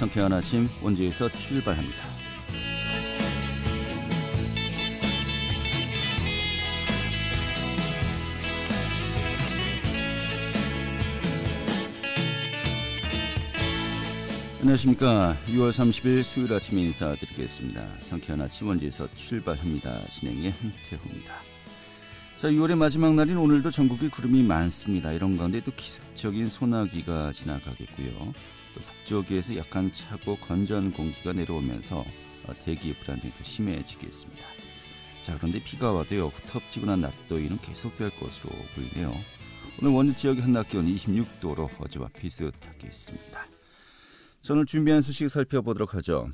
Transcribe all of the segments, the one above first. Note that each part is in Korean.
상쾌한 아침 원주에서 출발합니다. 안녕하십니까. 6월 30일 수요일 아침에 인사드리겠습니다. 상쾌한 아침 원주에서 출발합니다. 진행의 한태호입니다. 자, 6월의 마지막 날인 오늘도 전국에 구름이 많습니다. 이런 가운데 또 기습적인 소나기가 지나가겠고요. 또 북쪽에서 약간 차고 건조한 공기가 내려오면서 대기의 불안정이 더 심해지겠습니다. 자, 그런데 비가 와도요, 후텁지근한 낮더위는 계속될 것으로 보이네요. 오늘 원주 지역의 한낮 기온 26도로 어제와 비슷하겠습니다. 자, 오늘 준비한 소식 살펴보도록 하죠.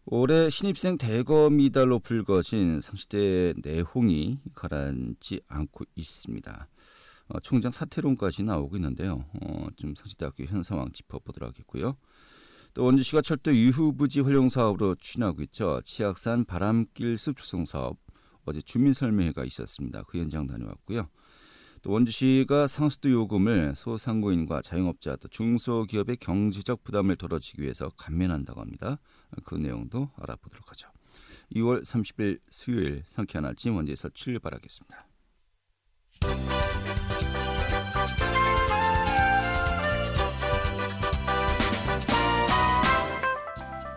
올해 신입생 대거 미달로 불거진 상시대 내홍이 가라앉지 않고 있습니다. 총장 사퇴론까지 나오고 있는데요. 좀 상시대학교 현 상황 짚어보도록 하겠고요. 또 원주시가 철도 유후부지 활용 사업으로 추진하고 있죠. 치악산 바람길 숲 조성 사업 어제 주민설명회가 있었습니다. 그 현장 다녀왔고요. 또 원주시가 상수도 요금을 소상공인과 자영업자 또 중소기업의 경제적 부담을 덜어주기 위해서 감면한다고 합니다. 그 내용도 알아보도록 하죠. 2월 30일 수요일 상쾌한 아침 원주에서 출발하겠습니다.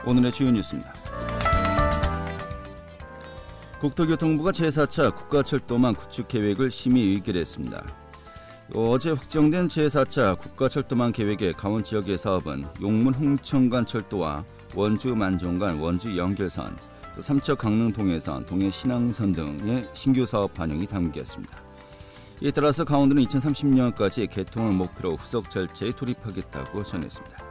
오늘의 주요 뉴스입니다. 국토교통부가 제4차 국가철도망 구축 계획을 심의 의결했습니다. 어제 확정된 제4차 국가철도망 계획의 강원 지역의 사업은 용문 홍천간 철도와 원주 만종간 원주 연결선, 또 삼척 강릉 동해선, 동해 신항선 등의 신규 사업 반영이 담겼습니다. 이에 따라서 강원도는 2030년까지 개통을 목표로 후속 절차에 돌입하겠다고 전했습니다.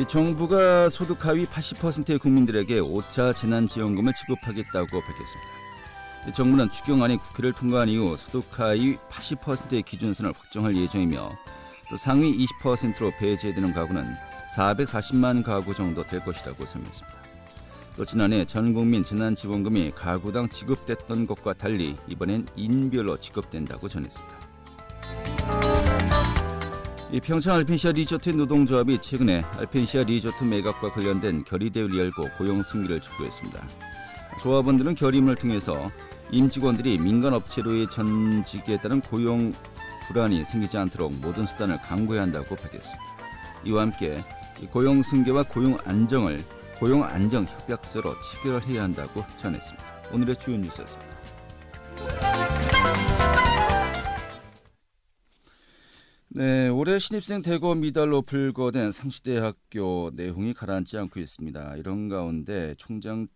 정부가 소득 하위 80%의 국민들에게 5차 재난지원금을 지급하겠다고 밝혔습니다. 정부는 추경안이 국회를 통과한 이후 소득 하위 80%의 기준선을 확정할 예정이며 또 상위 20%로 배제되는 가구는 440만 가구 정도 될 것이라고 설명했습니다. 또 지난해 전국민 재난지원금이 가구당 지급됐던 것과 달리 이번엔 인별로 지급된다고 전했습니다. 평창 알펜시아 리조트 노동조합이 최근에 알펜시아 리조트 매각과 관련된 결의대회를 열고 고용 승계를 촉구했습니다. 조합원들은 결의문을 통해서 임직원들이 민간업체로의 전직에 따른 고용 불안이 생기지 않도록 모든 수단을 강구해야 한다고 밝혔습니다. 이와 함께 고용 승계와 고용 안정 협약서로 체결해야 한다고 전했습니다. 오늘의 주요 뉴스였습니다. 네, 올해 신입생 대거 미달로 불거된 상시대학교 내홍이 가라앉지 않고 있습니다. 이런 가운데 총장이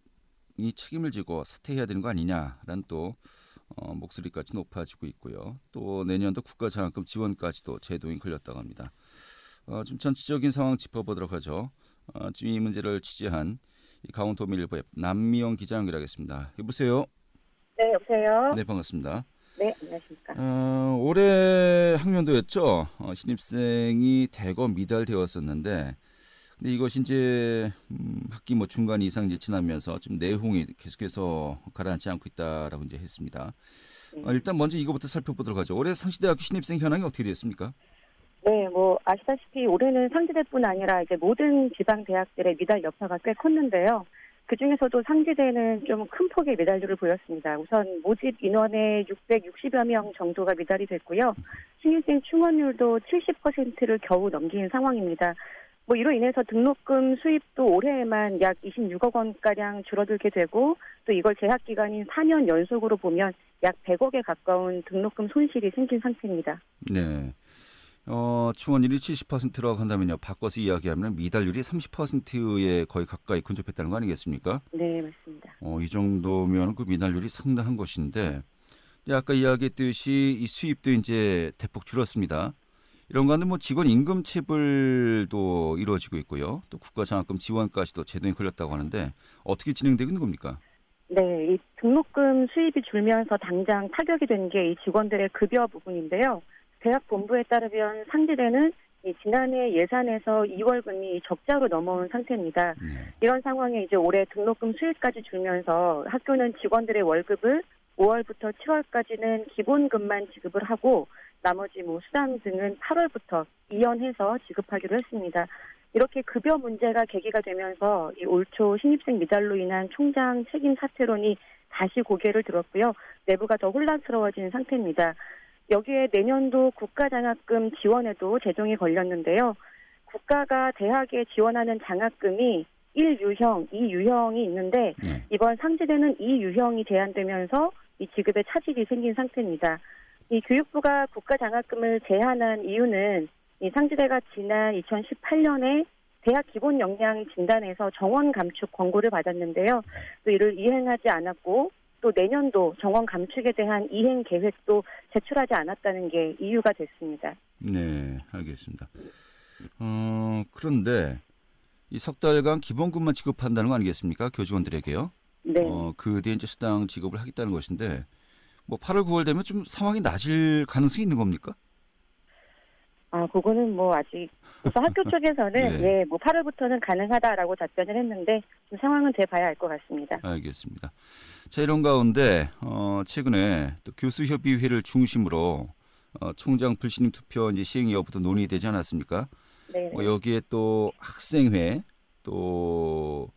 책임을 지고 사퇴해야 되는 거 아니냐라는 또 목소리까지 높아지고 있고요. 또 내년도 국가장학금 지원까지도 제동이 걸렸다고 합니다. 좀 전체적인 상황 짚어보도록 하죠. 지금 이 문제를 취재한 강원도민일보의 남미영 기자 연결하겠습니다. 여보세요? 네, 여보세요? 네, 반갑습니다. 네, 안녕하십니까. 올해 학년도였죠. 신입생이 대거 미달되었었는데, 근데 이것이 이제 학기 중간 이상 이제 지나면서 좀 내홍이 계속해서 가라앉지 않고 있다라고 이제 했습니다. 일단 먼저 이거부터 살펴보도록 하죠. 올해 상시대학교 신입생 현황이 어떻게 됐습니까? 네, 아시다시피 올해는 상지대뿐 아니라 이제 모든 지방 대학들의 미달 여파가 꽤 컸는데요. 그 중에서도 상지대는 좀 큰 폭의 미달률을 보였습니다. 우선 모집 인원의 660여 명 정도가 미달이 됐고요. 신입생 충원율도 70%를 겨우 넘긴 상황입니다. 이로 인해서 등록금 수입도 올해에만 약 26억 원가량 줄어들게 되고 또 이걸 재학 기간인 4년 연속으로 보면 약 100억에 가까운 등록금 손실이 생긴 상태입니다. 네. 충원율이 70%라고 한다면요. 바꿔서 이야기하면 미달률이 30%에 거의 가까이 근접했다는 거 아니겠습니까? 네, 맞습니다. 이 정도면 그 미달률이 상당한 것인데, 아까 이야기했듯이 이 수입도 이제 대폭 줄었습니다. 이런 가운데 직원 임금 체불도 이루어지고 있고요. 또 국가장학금 지원까지도 제동이 걸렸다고 하는데 어떻게 진행되고 있는 겁니까? 네, 이 등록금 수입이 줄면서 당장 타격이 된 게 이 직원들의 급여 부분인데요. 대학 본부에 따르면 상지대는 지난해 예산에서 2월금이 적자로 넘어온 상태입니다. 이런 상황에 이제 올해 등록금 수입까지 줄면서 학교는 직원들의 월급을 5월부터 7월까지는 기본금만 지급을 하고 나머지 뭐 수당 등은 8월부터 이연해서 지급하기로 했습니다. 이렇게 급여 문제가 계기가 되면서 이 올 초 신입생 미달로 인한 총장 책임 사퇴론이 다시 고개를 들었고요. 내부가 더 혼란스러워진 상태입니다. 여기에 내년도 국가장학금 지원에도 제동이 걸렸는데요. 국가가 대학에 지원하는 장학금이 1유형, 2유형이 있는데 이번 상지대는 2유형이 제한되면서 이 지급에 차질이 생긴 상태입니다. 이 교육부가 국가장학금을 제한한 이유는 이 상지대가 지난 2018년에 대학 기본 역량 진단에서 정원 감축 권고를 받았는데요. 또 이를 이행하지 않았고 또 내년도 정원 감축에 대한 이행 계획도 제출하지 않았다는 게 이유가 됐습니다. 네, 알겠습니다. 그런데 이 석 달간 기본급만 지급한다는 거 아니겠습니까? 교직원들에게요. 네. 그 뒤에 이제 수당 지급을 하겠다는 것인데 뭐 8월, 9월 되면 좀 상황이 나아질 가능성이 있는 겁니까? 그거는 뭐 아직 우선 학교 쪽에서는 네. 뭐 8월부터는 가능하다라고 답변을 했는데 좀 상황은 돼봐야 알 것 같습니다. 알겠습니다. 자, 이런 가운데 최근에 또 교수협의회를 중심으로 총장 불신임 투표 이제 시행 여부도 논의되지 않았습니까? 네. 여기에 또 학생회 또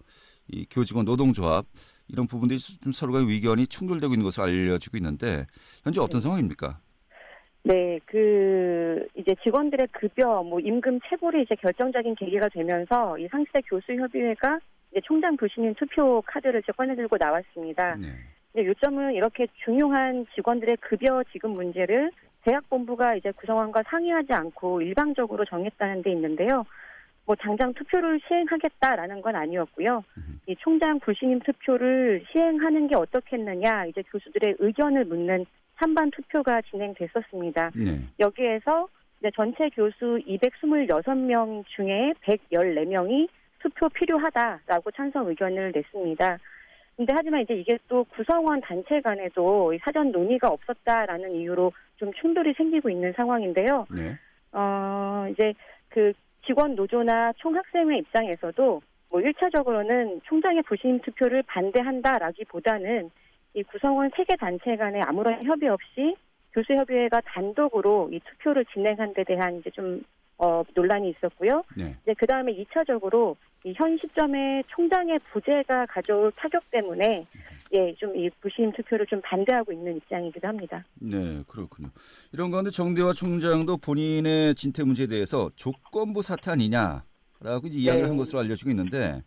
이 교직원 노동조합 이런 부분들이 좀 서로가 의견이 충돌되고 있는 것으로 알려지고 있는데 현재 어떤 상황입니까? 네, 이제 직원들의 급여, 임금 체불이 이제 결정적인 계기가 되면서 이 상시대 교수협의회가 이제 총장 불신임 투표 카드를 이제 꺼내들고 나왔습니다. 네. 이제 요점은 이렇게 중요한 직원들의 급여 지급 문제를 대학본부가 이제 구성원과 상의하지 않고 일방적으로 정했다는 데 있는데요. 당장 투표를 시행하겠다라는 건 아니었고요. 이 총장 불신임 투표를 시행하는 게 어떻겠느냐, 이제 교수들의 의견을 묻는 찬반 투표가 진행됐었습니다. 네. 여기에서 이제 전체 교수 226명 중에 114명이 투표 필요하다라고 찬성 의견을 냈습니다. 근데 하지만 이제 이게 또 구성원 단체 간에도 사전 논의가 없었다라는 이유로 좀 충돌이 생기고 있는 상황인데요. 네. 이제 직원 노조나 총학생회 입장에서도 1차적으로는 총장의 불신임 투표를 반대한다라기보다는 이 구성원 3개 단체 간에 아무런 협의 없이 교수협의회가 단독으로 이 투표를 진행한 데 대한 이제 좀 논란이 있었고요. 네. 이제 그 다음에 2차적으로 이 현 시점에 총장의 부재가 가져올 타격 때문에 좀 이 불신임 투표를 좀 반대하고 있는 입장이기도 합니다. 네, 그렇군요. 이런 가운데 정대화 총장도 본인의 진퇴 문제에 대해서 조건부 사퇴 아니냐라고 이제 이야기를 한 것으로 알려지고 있는데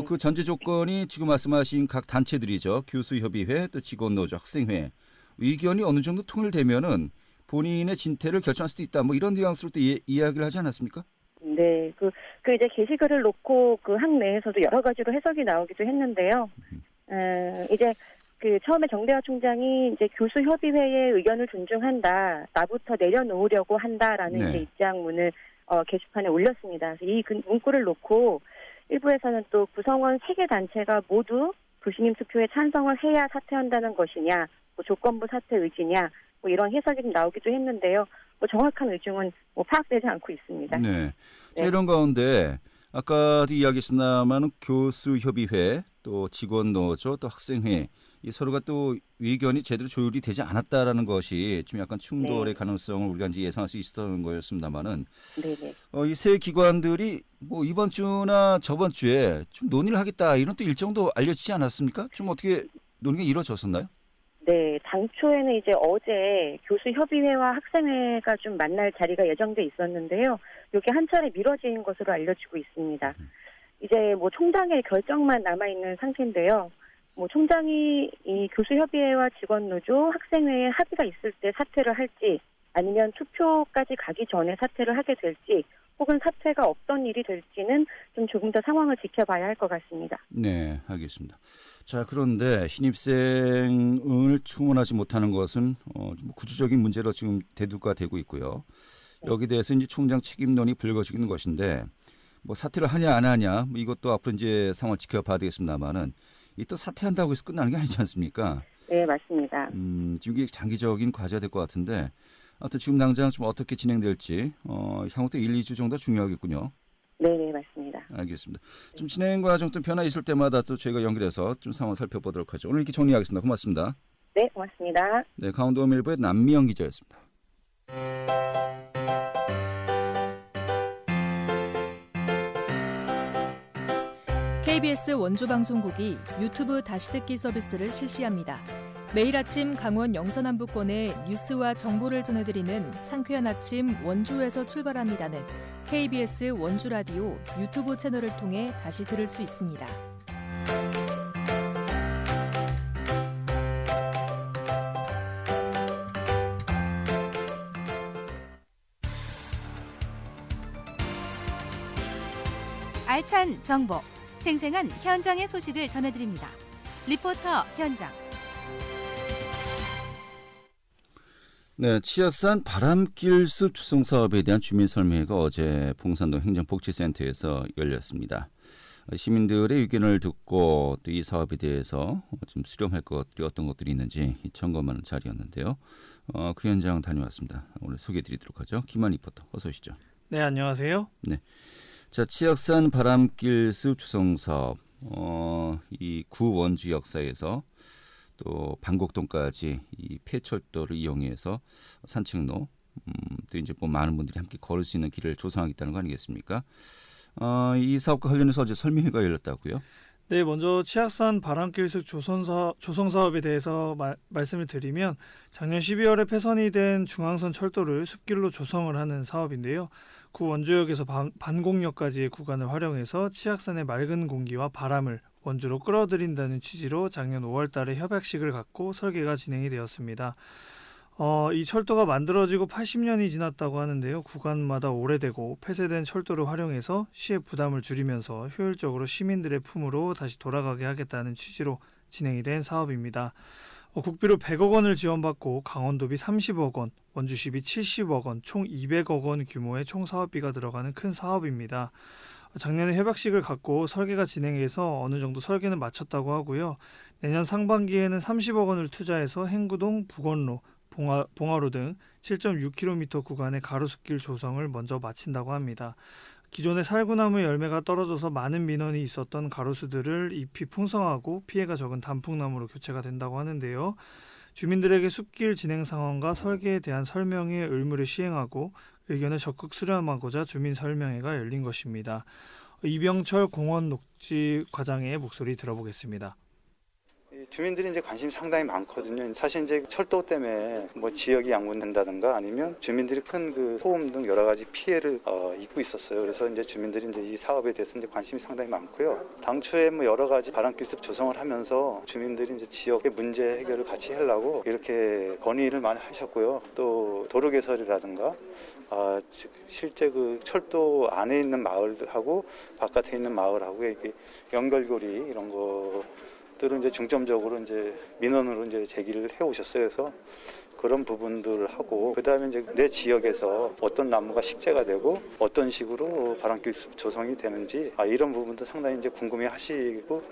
그 전제 조건이 지금 말씀하신 각 단체들이죠. 교수협의회, 또 직원노조, 학생회 의견이 어느 정도 통일되면은 본인의 진퇴를 결정할 수도 있다. 이런 뉘앙스로 또 이야기를 하지 않았습니까? 네, 이제 게시글을 놓고 학 내에서도 여러 가지로 해석이 나오기도 했는데요. 이제 처음에 정대화 총장이 이제 교수협의회의 의견을 존중한다, 나부터 내려놓으려고 한다라는 이제 입장문을 게시판에 올렸습니다. 그래서 이 문구를 놓고 일부에서는 또 구성원 3개 단체가 모두 불신임 투표에 찬성을 해야 사퇴한다는 것이냐, 조건부 사퇴 의지냐, 이런 해석이 좀 나오기도 했는데요. 정확한 의중은 파악되지 않고 있습니다. 네. 자, 이런 가운데 아까도 이야기했습니다만 교수협의회, 또 직원노조, 또 학생회 이 서로가 또 의견이 제대로 조율이 되지 않았다라는 것이 좀 약간 충돌의 가능성을 우리가 이제 예상할 수 있었던 거였습니다만은 이 세 기관들이 이번 주나 저번 주에 좀 논의를 하겠다 이런 또 일정도 알려지지 않았습니까? 좀 어떻게 논의가 이루어졌었나요? 네, 당초에는 이제 어제 교수협의회와 학생회가 좀 만날 자리가 예정돼 있었는데요. 이게 한 차례 미뤄진 것으로 알려지고 있습니다. 이제 총장의 결정만 남아있는 상태인데요. 총장이 이 교수협의회와 직원노조, 학생회에 합의가 있을 때 사퇴를 할지 아니면 투표까지 가기 전에 사퇴를 하게 될지 혹은 사퇴가 없던 일이 될지는 조금 더 상황을 지켜봐야 할 것 같습니다. 네, 알겠습니다. 자, 그런데 신입생을 충원하지 못하는 것은 구조적인 문제로 지금 대두가 되고 있고요. 여기에 대해서 이제 총장 책임론이 불거지고 있는 것인데 사퇴를 하냐 안 하냐 이것도 앞으로 이제 상황을 지켜봐야 되겠습니다만은 이 또 사퇴한다고 해서 끝나는 게 아니지 않습니까? 네, 맞습니다. 지금 이게 장기적인 과제가 될 것 같은데 하여튼 지금 당장 좀 어떻게 진행될지 향후 또 1, 2주 정도 중요하겠군요. 네, 맞습니다. 알겠습니다. 좀 진행 과정 좀 변화 있을 때마다 또 저희가 연결해서 좀 상황 살펴보도록 하죠. 오늘 이렇게 정리하겠습니다. 고맙습니다. 네, 고맙습니다. 네, 강원도일보의 남미영 기자였습니다. KBS 원주방송국이 유튜브 다시 듣기 서비스를 실시합니다. 매일 아침 강원 영서남부권의 뉴스와 정보를 전해드리는 상쾌한 아침 원주에서 출발합니다는 KBS 원주라디오 유튜브 채널을 통해 다시 들을 수 있습니다. 알찬 정보, 생생한 현장의 소식을 전해드립니다. 리포터 현장. 네, 치악산 바람길 숲 조성 사업에 대한 주민 설명회가 어제 봉산동 행정복지센터에서 열렸습니다. 시민들의 의견을 듣고 또 이 사업에 대해서 좀 수렴할 것들이 어떤 것들이 있는지 점검하는 자리였는데요. 그 현장 다녀왔습니다. 오늘 소개해드리도록 하죠. 김한 리포터, 어서 오시죠. 네, 안녕하세요. 네, 자, 치악산 바람길 숲 조성 사업, 이 구원주 역사에서 또 방곡동까지 이 폐철도를 이용해서 산책로, 또 이제 뭐 많은 분들이 함께 걸을 수 있는 길을 조성하겠다는 거 아니겠습니까? 이 사업과 관련해서 어제 설명회가 열렸다고요? 네, 먼저 치악산 바람길숲 조성 사업에 대해서 말씀을 드리면 작년 12월에 폐선이 된 중앙선 철도를 숲길로 조성을 하는 사업인데요. 구 원주역에서 반곡역까지의 구간을 활용해서 치악산의 맑은 공기와 바람을 원주로 끌어들인다는 취지로 작년 5월 달에 협약식을 갖고 설계가 진행이 되었습니다. 이 철도가 만들어지고 80년이 지났다고 하는데요. 구간마다 오래되고 폐쇄된 철도를 활용해서 시의 부담을 줄이면서 효율적으로 시민들의 품으로 다시 돌아가게 하겠다는 취지로 진행이 된 사업입니다. 국비로 100억 원을 지원받고 강원도비 30억 원, 원주시비 70억 원, 총 200억 원 규모의 총 사업비가 들어가는 큰 사업입니다. 작년에 협약식을 갖고 설계가 진행해서 어느 정도 설계는 마쳤다고 하고요. 내년 상반기에는 30억 원을 투자해서 행구동, 북원로, 봉화로 등 7.6km 구간의 가로수길 조성을 먼저 마친다고 합니다. 기존의 살구나무 열매가 떨어져서 많은 민원이 있었던 가로수들을 잎이 풍성하고 피해가 적은 단풍나무로 교체가 된다고 하는데요. 주민들에게 숲길 진행 상황과 설계에 대한 설명에 의무를 시행하고 의견을 적극 수렴하고자 주민 설명회가 열린 것입니다. 이병철 공원 녹지 과장의 목소리 들어보겠습니다. 주민들이 이제 관심이 상당히 많거든요. 사실 이제 철도 때문에 뭐 지역이 양분된다든가 아니면 주민들이 큰 그 소음 등 여러 가지 피해를 입고 있었어요. 그래서 이제 주민들이 이제 이 사업에 대해서 이제 관심이 상당히 많고요. 당초에 뭐 여러 가지 바람길숲 조성을 하면서 주민들이 이제 지역의 문제 해결을 같이 하려고 이렇게 건의를 많이 하셨고요. 또 도로 개설이라든가 실제 그 철도 안에 있는 마을하고 바깥에 있는 마을하고 이렇게 연결고리 이런 것들은 이제 중점적으로 이제 민원으로 이제 제기를 해오셨어요. 그래서 그런 부분들을 하고 그다음에 이제 내 지역에서 어떤 나무가 식재가 되고 어떤 식으로 바람길 조성이 되는지 이런 부분도 상당히 이제 궁금해하시고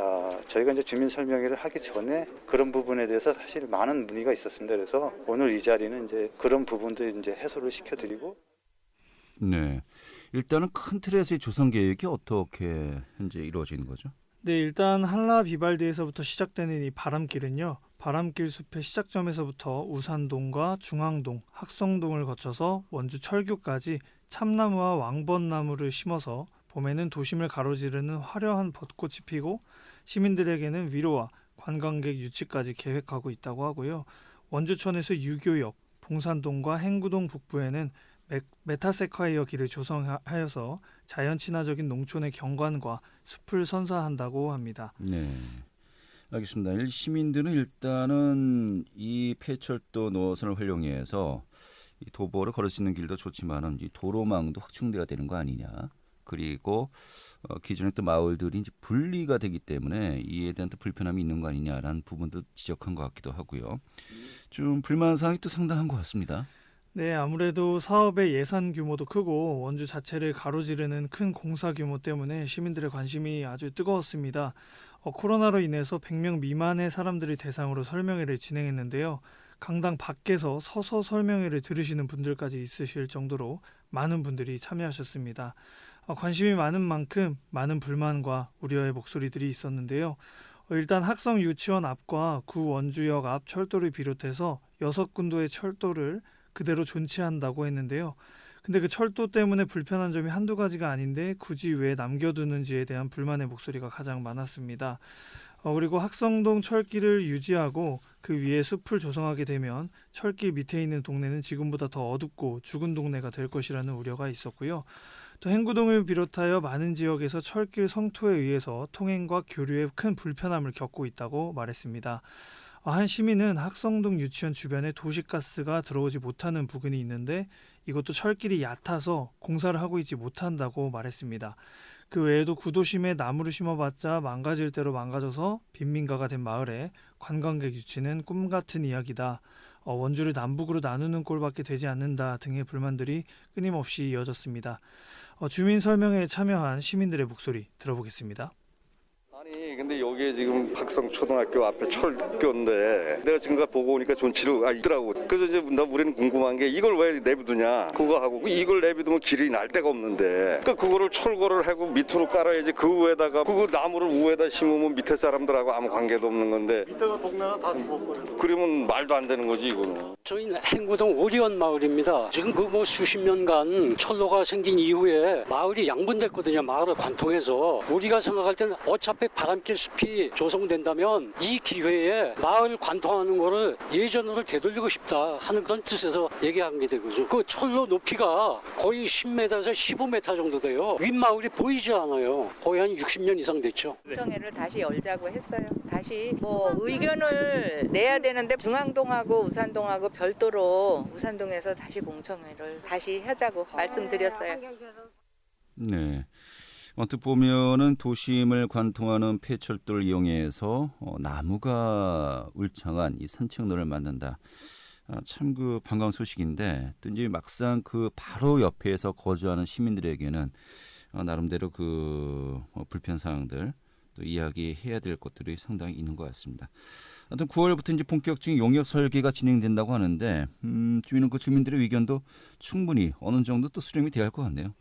저희가 이제 주민 설명회를 하기 전에 그런 부분에 대해서 사실 많은 문의가 있었습니다. 그래서 오늘 이 자리는 이제 그런 부분도 이제 해소를 시켜드리고. 네, 일단은 큰 틀에서의 조성 계획이 어떻게 현재 이루어지는 거죠? 네, 일단 한라 비발디에서부터 시작되는 이 바람길은요. 바람길 숲의 시작점에서부터 우산동과 중앙동, 학성동을 거쳐서 원주 철교까지 참나무와 왕벚나무를 심어서 봄에는 도심을 가로지르는 화려한 벚꽃이 피고 시민들에게는 위로와 관광객 유치까지 계획하고 있다고 하고요. 원주천에서 유교역, 봉산동과 행구동 북부에는 메타세콰이어 길을 조성하여서 자연 친화적인 농촌의 경관과 숲을 선사한다고 합니다. 네, 알겠습니다. 시민들은 일단은 이 폐철도 노선을 활용해서 이 도보를 걸을 수 있는 길도 좋지만은 이 도로망도 확충돼야 되는 거 아니냐. 그리고 기존의 또 마을들이 이제 분리가 되기 때문에 이에 대한 또 불편함이 있는 거 아니냐라는 부분도 지적한 것 같기도 하고요. 좀 불만 사항이 또 상당한 것 같습니다. 네, 아무래도 사업의 예산 규모도 크고 원주 자체를 가로지르는 큰 공사 규모 때문에 시민들의 관심이 아주 뜨거웠습니다. 코로나로 인해서 100명 미만의 사람들이 대상으로 설명회를 진행했는데요. 강당 밖에서 서서 설명회를 들으시는 분들까지 있으실 정도로 많은 분들이 참여하셨습니다. 관심이 많은 만큼 많은 불만과 우려의 목소리들이 있었는데요. 일단 학성 유치원 앞과 구 원주역 앞 철도를 비롯해서 6군도의 철도를 그대로 존치한다고 했는데요. 근데 그 철도 때문에 불편한 점이 한두 가지가 아닌데 굳이 왜 남겨두는지에 대한 불만의 목소리가 가장 많았습니다. 그리고 학성동 철길을 유지하고 그 위에 숲을 조성하게 되면 철길 밑에 있는 동네는 지금보다 더 어둡고 죽은 동네가 될 것이라는 우려가 있었고요. 또 행구동을 비롯하여 많은 지역에서 철길 성토에 의해서 통행과 교류에 큰 불편함을 겪고 있다고 말했습니다. 한 시민은 학성동 유치원 주변에 도시가스가 들어오지 못하는 부근이 있는데 이것도 철길이 얕아서 공사를 하고 있지 못한다고 말했습니다. 그 외에도 구도심에 나무를 심어봤자 망가질 대로 망가져서 빈민가가 된 마을에 관광객 유치는 꿈 같은 이야기다. 원주를 남북으로 나누는 꼴밖에 되지 않는다 등의 불만들이 끊임없이 이어졌습니다. 주민 설명회에 참여한 시민들의 목소리 들어보겠습니다. 아니 근데 여기에 지금 학성초등학교 앞에 철교인데 내가 지금까지 보고 오니까 존치로 있더라고. 그래서 이제 우리는 궁금한 게 이걸 왜 내비두냐 그거 하고 이걸 내비두면 길이 날 데가 없는데 그거를 철거를 하고 밑으로 깔아야지. 그 위에다가 그 나무를 위에다 심으면 밑에 사람들하고 아무 관계도 없는 건데 밑에가 동네가 다 죽었거든요. 그러면 말도 안 되는 거지 이거는. 저희는 행구동 오리원 마을입니다. 지금 그 수십 년간 철로가 생긴 이후에 마을이 양분됐거든요. 마을을 관통해서 우리가 생각할 때는 어차피 바람길 숲이 조성된다면 이 기회에 마을 관통하는 거를 예전으로 되돌리고 싶다 하는 그런 뜻에서 얘기한 게 되거든요. 그 철로 높이가 거의 10m에서 15m 정도 돼요. 윗마을이 보이지 않아요. 거의 한 60년 이상 됐죠. 공청회를 다시 열자고 했어요. 다시 의견을 내야 되는데 중앙동하고 우산동하고 별도로 우산동에서 다시 공청회를 다시 하자고 말씀드렸어요. 네. 어떻게 보면은 도심을 관통하는 폐철도를 이용해서 나무가 울창한 이 산책로를 만든다. 참 그 반가운 소식인데 또 이제 막상 그 바로 옆에서 거주하는 시민들에게는 나름대로 그 불편 사항들 또 이야기해야 될 것들이 상당히 있는 것 같습니다. 하여튼 9월부터 이제 본격적인 용역 설계가 진행된다고 하는데 주민들의 의견도 충분히 어느 정도 또 수렴이 돼야 할 것 같네요.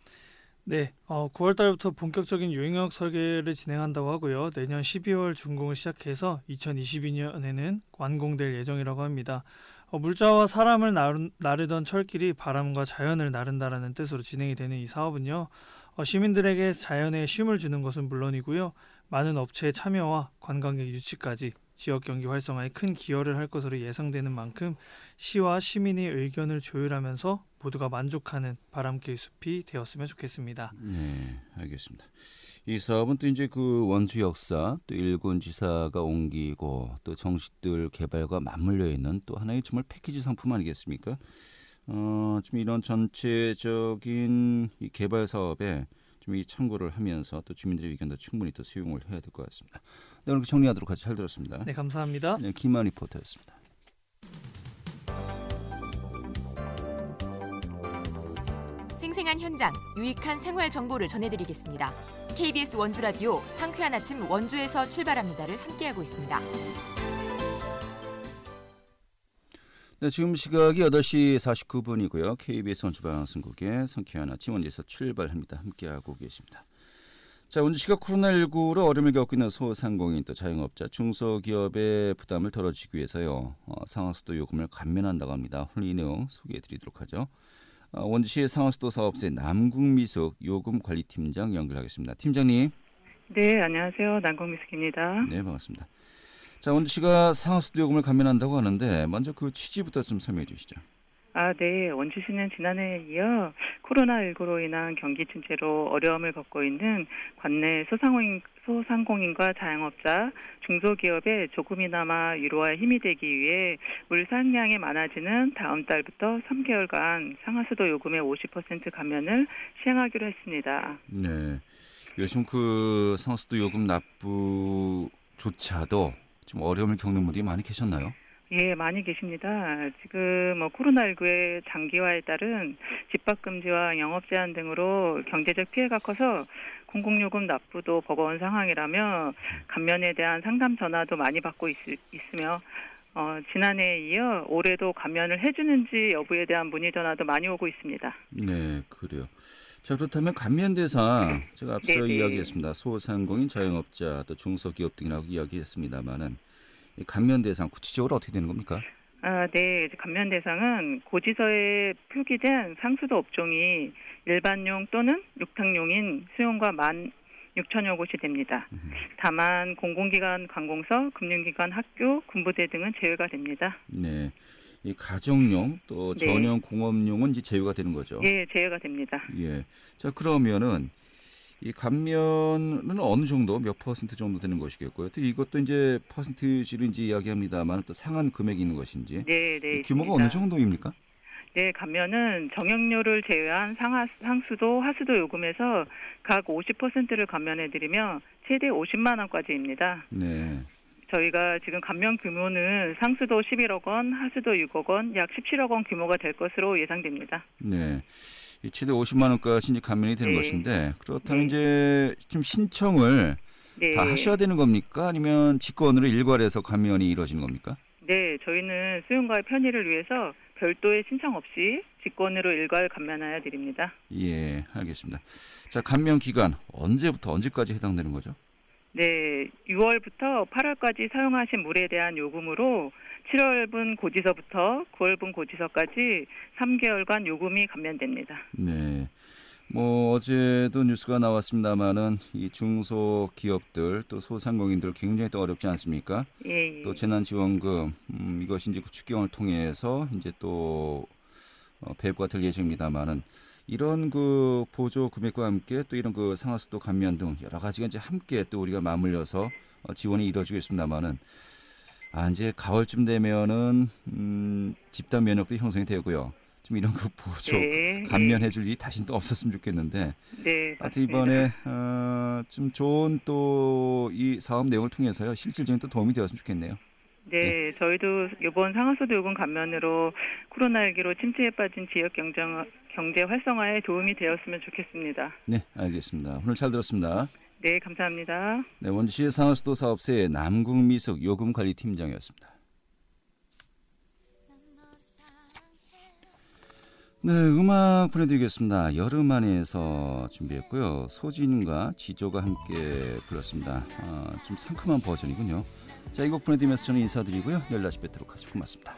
네, 9월 달부터 본격적인 용역 설계를 진행한다고 하고요. 내년 12월 준공을 시작해서 2022년에는 완공될 예정이라고 합니다. 물자와 사람을 나르던 철길이 바람과 자연을 나른다라는 뜻으로 진행이 되는 이 사업은요. 시민들에게 자연에 쉼을 주는 것은 물론이고요. 많은 업체의 참여와 관광객 유치까지 지역 경기 활성화에 큰 기여를 할 것으로 예상되는 만큼 시와 시민이 의견을 조율하면서 모두가 만족하는 바람길 숲이 되었으면 좋겠습니다. 네, 알겠습니다. 이 사업은 또 이제 그 원주 역사, 또 일본 지사가 옮기고 또 정식들 개발과 맞물려 있는 또 하나의 정말 패키지 상품 아니겠습니까? 좀 이런 전체적인 이 개발 사업에 좀 이 참고를 하면서 또 주민들의 의견도 충분히 또 수용을 해야 될 것 같습니다. 네, 오늘 정리하도록 하죠. 잘 들었습니다. 네, 감사합니다. 네, 김한 리포터였습니다. 생생한 현장, 유익한 생활 정보를 전해드리겠습니다. KBS 원주 라디오 상쾌한 아침 원주에서 출발합니다를 함께하고 있습니다. 네, 지금 시각이 8시 49분이고요. KBS 원주 방송국의 상쾌한 아침 원주에서 출발합니다. 함께하고 계십니다. 자, 원주시가 코로나19로 어려움을 겪고 있는 소상공인 또 자영업자, 중소기업의 부담을 덜어주기 위해서요. 상하수도 요금을 감면한다고 합니다. 오늘 이 내용 소개해드리도록 하죠. 원주시 상하수도 사업체 남국미숙 요금관리팀장 연결하겠습니다. 팀장님. 네, 안녕하세요. 남국미숙입니다. 네, 반갑습니다. 자, 원주시가 상하수도 요금을 감면한다고 하는데 먼저 그 취지부터 좀 설명해 주시죠. 네. 원주시는 지난해에 이어 코로나19로 인한 경기 침체로 어려움을 겪고 있는 관내 소상공인과 자영업자, 중소기업에 조금이나마 위로와 힘이 되기 위해 물 사용량이 많아지는 다음 달부터 3개월간 상하수도 요금의 50% 감면을 시행하기로 했습니다. 네. 요즘 그 상하수도 요금 납부조차도 좀 어려움을 겪는 분들이 많이 계셨나요? 예, 많이 계십니다. 지금 코로나19의 장기화에 따른 집합 금지와 영업 제한 등으로 경제적 피해가 커서 공공요금 납부도 버거운 상황이라며 감면에 대한 상담 전화도 많이 받고 있으며 지난해에 이어 올해도 감면을 해주는지 여부에 대한 문의 전화도 많이 오고 있습니다. 네, 그래요. 자, 그렇다면 감면 대상 제가 앞서 네네. 이야기했습니다. 소상공인, 자영업자, 또 중소기업 등이라고 이야기했습니다만은 이 감면 대상 구체적으로 어떻게 되는 겁니까? 네. 감면 대상은 고지서에 표기된 상수도 업종이 일반용 또는 육탕용인 수용과 16,000여 곳이 됩니다. 다만 공공기관, 관공서, 금융기관, 학교, 군부대 등은 제외가 됩니다. 네. 이 가정용 또 네. 전용 공업용은 이제 제외가 되는 거죠. 예, 제외가 됩니다. 예. 자, 그러면은 이 감면은 어느 정도 몇 퍼센트 정도 되는 것이겠고요. 또 이것도 이제 퍼센티지를 이제 이야기합니다만 또 상한 금액이 있는 것인지. 네, 네. 규모가 있습니다. 어느 정도입니까? 네, 감면은 정액료를 제외한 상수도, 하수도 요금에서 각 50%를 감면해드리며 최대 50만 원까지입니다. 네. 저희가 지금 감면 규모는 상수도 11억 원, 하수도 6억 원, 약 17억 원 규모가 될 것으로 예상됩니다. 네. 이 최대 50만 원까지 이제 감면이 되는 네. 것인데 그렇다면 네. 이제 좀 신청을 네. 다 하셔야 되는 겁니까? 아니면 직권으로 일괄해서 감면이 이루어지는 겁니까? 네, 저희는 수용가의 편의를 위해서 별도의 신청 없이 직권으로 일괄 감면하여 드립니다. 예, 알겠습니다. 자, 감면 기간 언제부터 언제까지 해당되는 거죠? 네, 6월부터 8월까지 사용하신 물에 대한 요금으로 7월분 고지서부터 9월분 고지서까지 3개월간 요금이 감면됩니다. 네. 뭐 어제도 뉴스가 나왔습니다만은 이 중소기업들 또 소상공인들 굉장히 또 어렵지 않습니까? 예, 예. 또 재난지원금 이것이 이제 추경을 통해서 이제 또 배부가 될 예정입니다만은 이런 그 보조 금액과 함께 또 이런 그 상하수도 감면 등 여러 가지가 이제 함께 또 우리가 맞물려서 지원이 이루어지고 있습니다만은 이제 가을쯤 되면은 집단 면역도 형성이 되고요. 좀 이런 그 보조 네, 감면해줄 일이 다시 또 없었으면 좋겠는데. 네, 하여튼 이번에 좀 좋은 또 이 사업 내용을 통해서요 실질적인 또 도움이 되었으면 좋겠네요. 네, 저희도 이번 상하수도 요금 감면으로 코로나19로 침체에 빠진 지역 경제 활성화에 도움이 되었으면 좋겠습니다. 네, 알겠습니다. 오늘 잘 들었습니다. 네, 감사합니다. 네, 원주시 상하수도 사업소의 남궁미숙 요금관리팀장이었습니다. 네, 음악 보내드리겠습니다. 여름 안에서 준비했고요. 소진과 지조가 함께 불렀습니다. 좀 상큼한 버전이군요. 자, 이 곡 보내드리면서 저는 인사드리고요. 내일 다시 뵙도록 하죠. 고맙습니다.